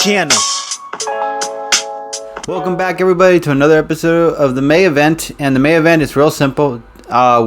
channel. Welcome back, everybody, to another episode of the May event. And the May event is real simple.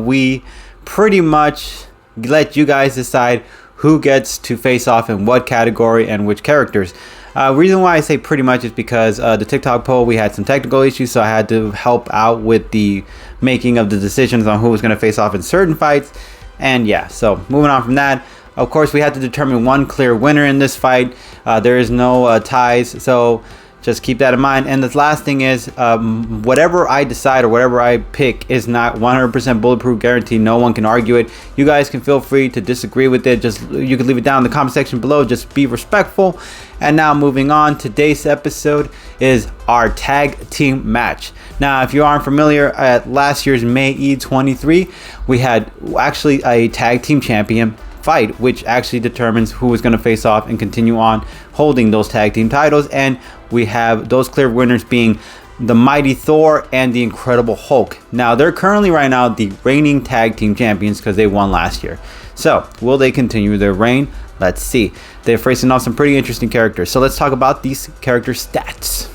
We pretty much let you guys decide who gets to face off in what category and which characters. Reason why I say pretty much is because the TikTok poll, we had some technical issues, so I had to help out with the making of the decisions on who was going to face off in certain fights. And yeah, so moving on from that, of course, we had to determine one clear winner in this fight. There is no ties, so just keep that in mind. And the last thing is, whatever I decide or whatever I pick is not 100% bulletproof guarantee. No one can argue it. You guys can feel free to disagree with it. Just you can leave it down in the comment section below. Just be respectful. And now moving on, today's episode is our tag team match. Now, if you aren't familiar, at last year's May E23, we had actually a tag team champion fight, which actually determines who is going to face off and continue on holding those tag team titles. And we have those clear winners being the mighty Thor and the Incredible Hulk. Now, they're currently right now the reigning tag team champions because they won last year. So will they continue their reign? Let's see. They're facing off some pretty interesting characters. So let's talk about these character stats.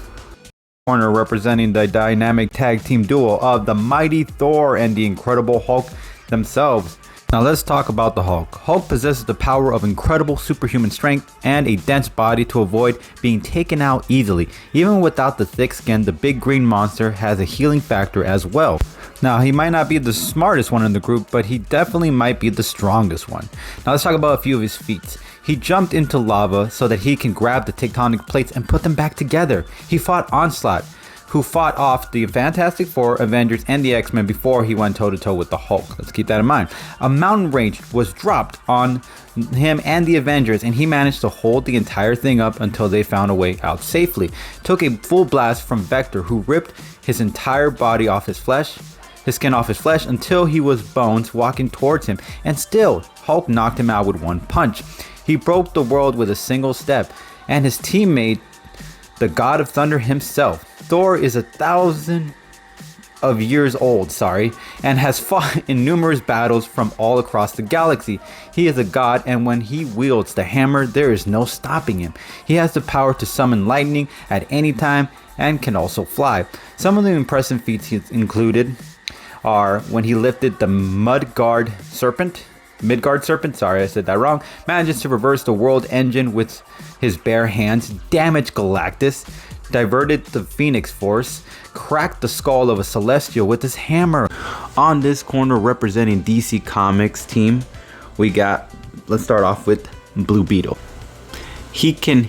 Corner representing the dynamic tag team duo of the mighty Thor and the Incredible Hulk themselves. Now let's talk about the Hulk. Hulk possesses the power of incredible superhuman strength and a dense body to avoid being taken out easily. Even without the thick skin, the big green monster has a healing factor as well. Now, he might not be the smartest one in the group, but he definitely might be the strongest one. Now let's talk about a few of his feats. He jumped into lava so that he can grab the tectonic plates and put them back together. He fought Onslaught, who fought off the Fantastic Four, Avengers, and the X-Men before he went toe-to-toe with the Hulk. Let's keep that in mind. A mountain range was dropped on him and the Avengers, and he managed to hold the entire thing up until they found a way out safely. Took a full blast from Vector, who ripped his entire body off his skin off his flesh until he was bones walking towards him, and still, Hulk knocked him out with one punch. He broke the world with a single step, and his teammate, the God of Thunder himself, Thor, is 1,000 of years old, and has fought in numerous battles from all across the galaxy. He is a god, and when he wields the hammer, there is no stopping him. He has the power to summon lightning at any time and can also fly. Some of the impressive feats he's included are when he lifted the Midgard serpent, sorry I said that wrong, manages to reverse the world engine with his bare hands, damaged Galactus, diverted the Phoenix Force, cracked the skull of a Celestial with his hammer. On this corner representing DC Comics team, we got, let's start off with Blue Beetle. He can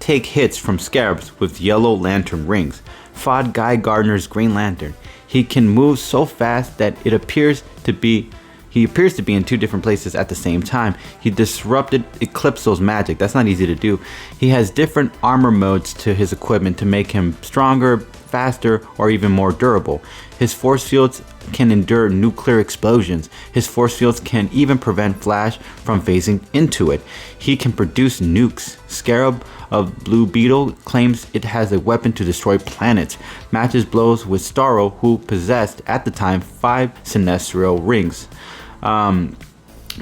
take hits from Scarabs with Yellow Lantern rings, fought Guy Gardner's Green Lantern. He can move so fast that he appears to be in two different places at the same time. He disrupted Eclipso's magic. That's not easy to do. He has different armor modes to his equipment to make him stronger, faster, or even more durable. His force fields can endure nuclear explosions. His force fields can even prevent Flash from phasing into it. He can produce nukes. Scarab of Blue Beetle claims it has a weapon to destroy planets. Matches blows with Starro, who possessed at the time 5 Sinestro rings.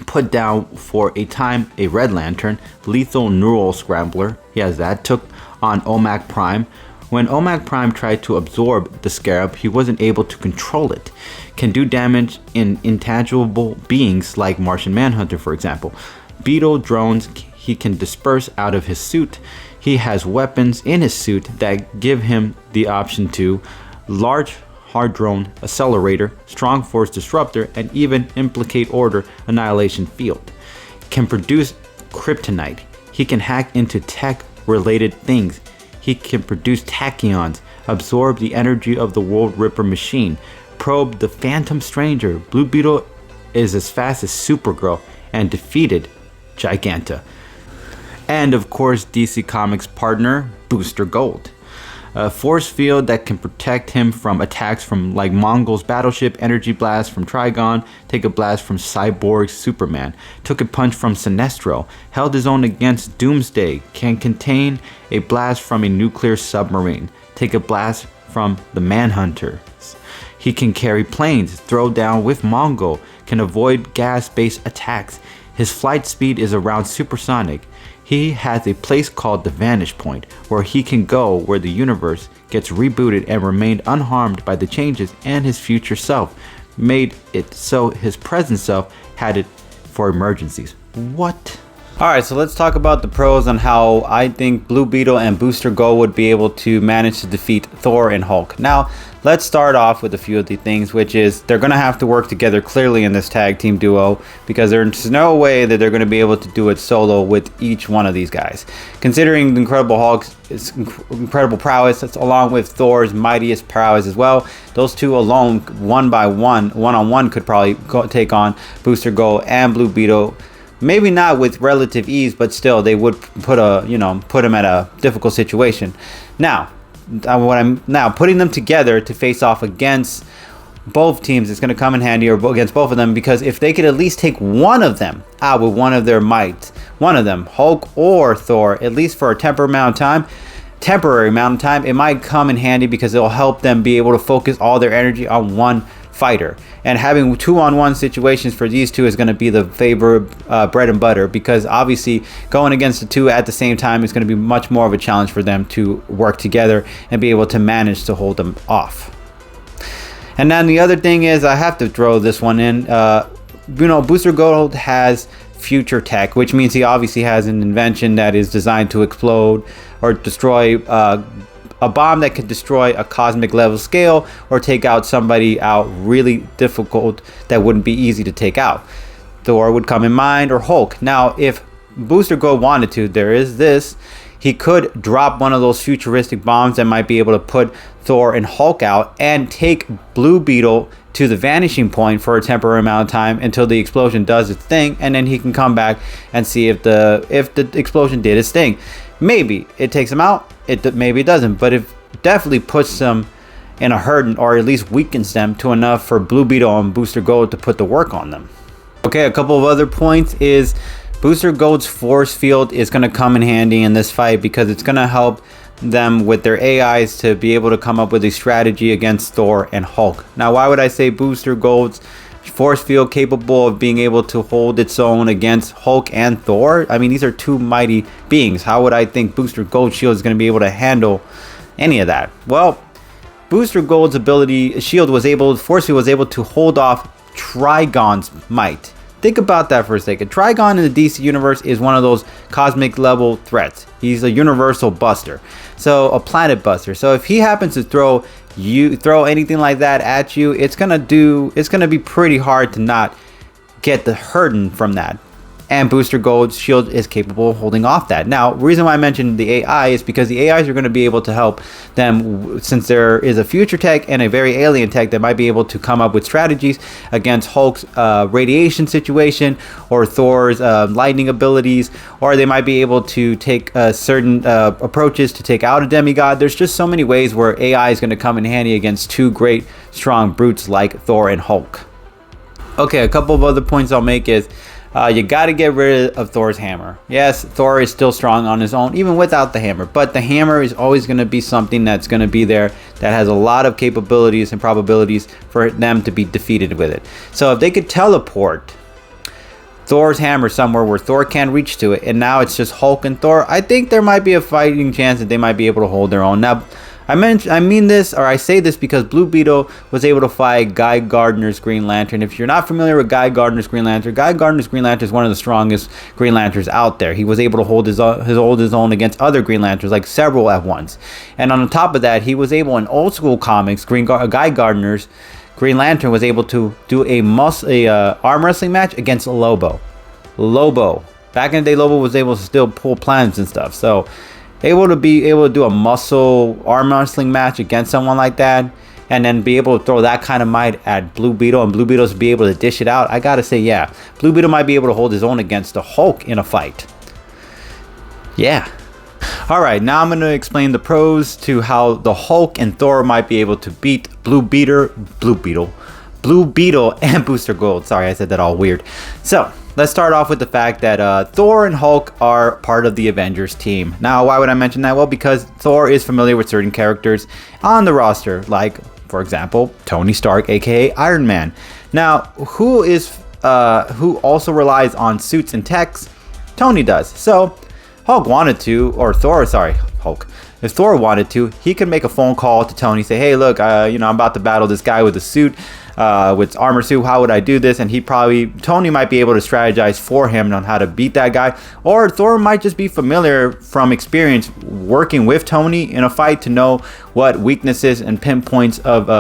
Put down for a time a Red Lantern. Lethal Neural Scrambler, he has that. Took on OMAC Prime. When OMAC Prime tried to absorb the Scarab, he wasn't able to control it. Can do damage in intangible beings like Martian Manhunter, for example. Beetle drones he can disperse out of his suit. He has weapons in his suit that give him the option to Large Hadron Accelerator, Strong Force Disruptor, and even Implicate Order Annihilation Field. Can produce kryptonite. He can hack into tech-related things. He can produce tachyons, absorb the energy of the World Ripper machine, probe the Phantom Stranger. Blue Beetle is as fast as Supergirl and defeated Giganta. And of course, DC Comics partner Booster Gold. A force field that can protect him from attacks from like Mongol's battleship, energy blast from Trigon, take a blast from Cyborg's Superman, took a punch from Sinestro, held his own against Doomsday, can contain a blast from a nuclear submarine, take a blast from the Manhunters. He can carry planes, throw down with Mongo, can avoid gas-based attacks. His flight speed is around supersonic. he has a place called the Vantage Point, where he can go where the universe gets rebooted and remained unharmed by the changes, and his future self made it so his present self had it for emergencies. What? Alright, so let's talk about the pros on how I think Blue Beetle and Booster Gold would be able to manage to defeat Thor and Hulk. Now, let's start off with a few of the things, which is they're going to have to work together clearly in this tag team duo, because there's no way that they're going to be able to do it solo with each one of these guys. Considering the Incredible Hulk's incredible prowess, that's along with Thor's mightiest prowess as well, those two alone, one-on-one, could probably take on Booster Gold and Blue Beetle. Maybe not with relative ease, but still they would put him at a difficult situation. Now, putting them together to face off against both teams is going to come in handy, or against both of them, because if they could at least take one of them out with one of their might, one of them, Hulk or Thor, at least for a temporary amount of time, it might come in handy because it'll help them be able to focus all their energy on one fighter. And having 2-on-1 situations for these two is going to be the favorite bread and butter, because obviously going against the two at the same time is going to be much more of a challenge for them to work together and be able to manage to hold them off. And then the other thing is, I have to throw this one in, Booster Gold has future tech, which means he obviously has an invention that is designed to explode or destroy a bomb that could destroy a cosmic level scale, or take out somebody out really difficult that wouldn't be easy to take out. Thor would come in mind, or Hulk. Now, if Booster Gold wanted to, he could drop one of those futuristic bombs that might be able to put Thor and Hulk out, and take Blue Beetle to the vanishing point for a temporary amount of time until the explosion does its thing, and then he can come back and see if the explosion did its thing. Maybe it takes him out, maybe it doesn't, but it definitely puts them in a hurt, or at least weakens them to enough for Blue Beetle and Booster Gold to put the work on them. Okay, a couple of other points is Booster Gold's force field is going to come in handy in this fight, because it's going to help them with their AIs to be able to come up with a strategy against Thor and Hulk. Now, why would I say Booster Gold's force field capable of being able to hold its own against Hulk and Thor? I mean, these are two mighty beings. How would I think Booster Gold's shield is going to be able to handle any of that? Well, Booster Gold's force field was able to hold off Trigon's might. Think about that for a second. Trigon in the DC universe is one of those cosmic level threats. He's a universal buster, so a planet buster. So if he happens to throw anything like that at you, it's gonna be pretty hard to not get the hurting from that. And Booster Gold's shield is capable of holding off that. Now, the reason why I mentioned the AI is because the AIs are going to be able to help them, since there is a future tech and a very alien tech that might be able to come up with strategies against Hulk's radiation situation, or Thor's lightning abilities, or they might be able to take certain approaches to take out a demigod. There's just so many ways where AI is going to come in handy against two great strong brutes like Thor and Hulk. Okay, a couple of other points I'll make is, you got to get rid of Thor's hammer. Yes, Thor is still strong on his own, even without the hammer. But the hammer is always going to be something that's going to be there, that has a lot of capabilities and probabilities for them to be defeated with it. So if they could teleport Thor's hammer somewhere where Thor can't reach to it, and now it's just Hulk and Thor, I think there might be a fighting chance that they might be able to hold their own. Now, I say this because Blue Beetle was able to fight Guy Gardner's Green Lantern. If you're not familiar with Guy Gardner's Green Lantern is one of the strongest Green Lanterns out there. He was able to hold his own against other Green Lanterns, like several at once. And on top of that, he was able, in old school comics, Guy Gardner's Green Lantern was able to do a arm wrestling match against Lobo. Back in the day, Lobo was able to still pull plans and stuff. So able to do a muscle arm wrestling match against someone like that, and then be able to throw that kind of might at Blue Beetle, and Blue Beetle's be able to dish it out. I gotta say, yeah, Blue Beetle might be able to hold his own against the Hulk in a fight. Yeah. Alright, now I'm going to explain the pros to how the Hulk and Thor might be able to beat Blue Beetle and Booster Gold. Sorry, I said that all weird. So, let's start off with the fact that Thor and Hulk are part of the Avengers team. Now, why would I mention that? Well, because Thor is familiar with certain characters on the roster, like, for example, Tony Stark, aka Iron Man. Now, who also relies on suits and techs? Tony does. So, Hulk wanted to, or Thor, sorry, Hulk. If Thor wanted to, he could make a phone call to Tony, say, hey, look, I'm about to battle this guy with a suit, with armor suit. How would I do this? And Tony might be able to strategize for him on how to beat that guy. Or Thor might just be familiar from experience working with Tony in a fight to know what weaknesses and pinpoints of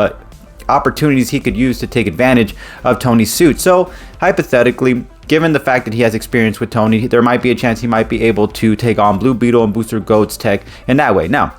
opportunities he could use to take advantage of Tony's suit. So hypothetically, given the fact that he has experience with Tony, there might be a chance he might be able to take on Blue Beetle and Booster Gold's tech in that way. Now,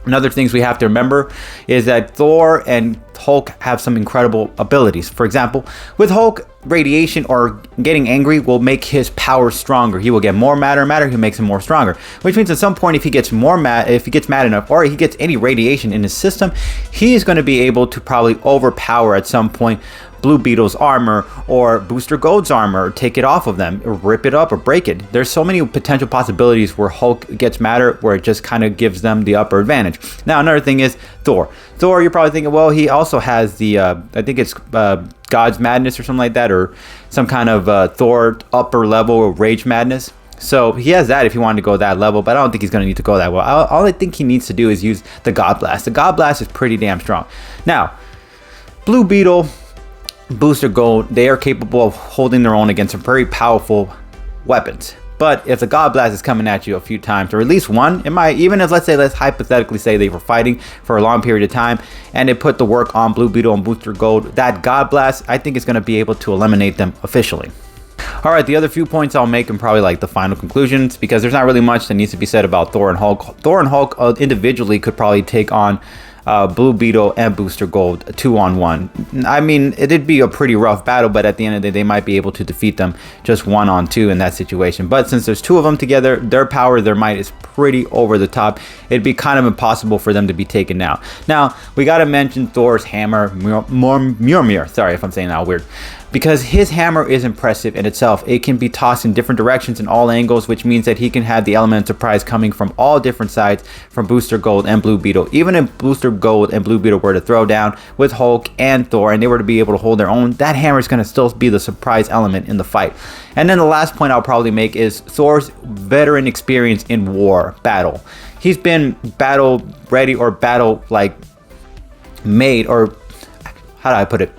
another things we have to remember is that Thor and Hulk have some incredible abilities. For example, with Hulk, radiation or getting angry will make his power stronger. He will get more matter, he makes him more stronger. Which means at some point, if he gets mad enough, or he gets any radiation in his system, he is going to be able to probably overpower at some point Blue Beetle's armor or Booster Gold's armor, or take it off of them, or rip it up or break it. There's so many potential possibilities where Hulk gets madder, where it just kind of gives them the upper advantage. Now, another thing is Thor. Thor, you're probably thinking, well, he also has the, I think it's God's Madness or something like that, or some kind of Thor upper level of Rage Madness. So he has that if he wanted to go that level, but I don't think he's going to need to go that well. All I think he needs to do is use the God Blast. The God Blast is pretty damn strong. Now, Blue Beetle, Booster Gold, they are capable of holding their own against some very powerful weapons. But if the God Blast is coming at you a few times, or at least one, it might, even if let's hypothetically say they were fighting for a long period of time and it put the work on Blue Beetle and Booster Gold, that God Blast, I think is going to be able to eliminate them officially. All right, the other few points I'll make and probably like the final conclusions, because there's not really much that needs to be said about Thor and Hulk. Thor and Hulk individually could probably take on Blue Beetle and Booster Gold 2-on-1. I mean, it'd be a pretty rough battle, but at the end of the day, they might be able to defeat them just 1-on-2 in that situation. But since there's two of them together, their power, their might is pretty over the top. It'd be kind of impossible for them to be taken out. Now, we got to mention Thor's hammer, Mjolnir. Sorry if I'm saying that weird. Because his hammer is impressive in itself. It can be tossed in different directions in all angles, which means that he can have the element of surprise coming from all different sides from Booster Gold and Blue Beetle. Even if Booster Gold and Blue Beetle were to throw down with Hulk and Thor and they were to be able to hold their own, that hammer is going to still be the surprise element in the fight. And then the last point I'll probably make is Thor's veteran experience in war, battle. He's been battle ready or battle like made, or how do I put it?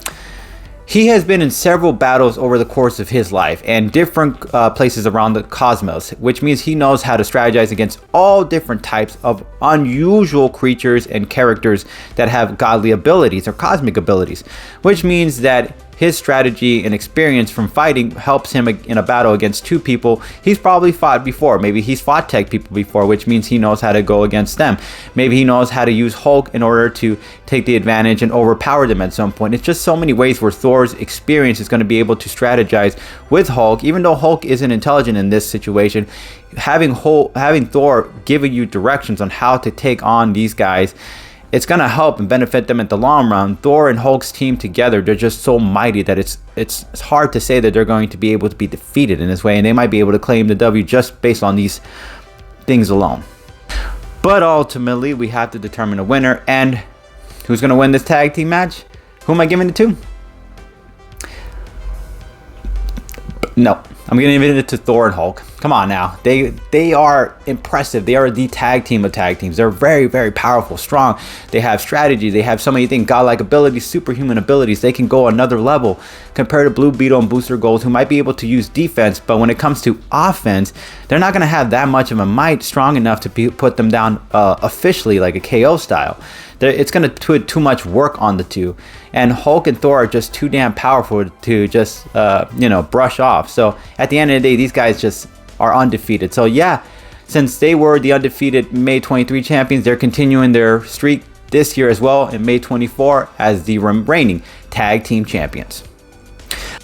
He has been in several battles over the course of his life and different places around the cosmos, which means he knows how to strategize against all different types of unusual creatures and characters that have godly abilities or cosmic abilities, which means that his strategy and experience from fighting helps him in a battle against two people he's probably fought before. Maybe he's fought tech people before, which means he knows how to go against them. Maybe he knows how to use Hulk in order to take the advantage and overpower them at some point. It's just so many ways where Thor's experience is going to be able to strategize with Hulk. Even though Hulk isn't intelligent in this situation, having Thor giving you directions on how to take on these guys, it's going to help and benefit them at the long run. Thor and Hulk's team together, they're just so mighty that it's hard to say that they're going to be able to be defeated in this way, and they might be able to claim the W just based on these things alone. But ultimately, we have to determine a winner, and who's going to win this tag team match? Who am I giving it to? No, I'm going to give it to Thor and Hulk. Come on now. They are impressive. They are the tag team of tag teams. They're very, very powerful, strong. They have strategy. They have so many things, godlike abilities, superhuman abilities. They can go another level compared to Blue Beetle and Booster Gold, who might be able to use defense, but when it comes to offense, they're not going to have that much of a might strong enough to put them down officially like a KO style. It's going to put too much work on the two, and Hulk and Thor are just too damn powerful to just brush off. So at the end of the day, these guys just are undefeated. So yeah, since they were the undefeated May 23 champions, they're continuing their streak this year as well in May 24 as the reigning tag team champions.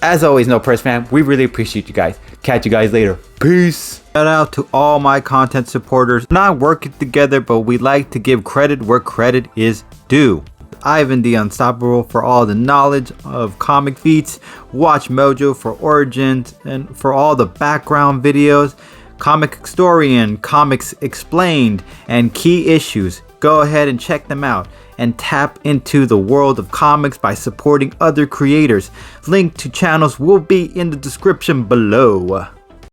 As always, No Press Fam, we really appreciate you guys. Catch you guys later. Peace. Shout out to all my content supporters. We're not working together, but we like to give credit where credit is due. Ivan the Unstoppable for all the knowledge of comic feats, Watch Mojo for origins and for all the background videos, Comic Historian, Comics Explained, and key issues. Go ahead and check them out and tap into the world of comics by supporting other creators. Link to channels will be in the description below.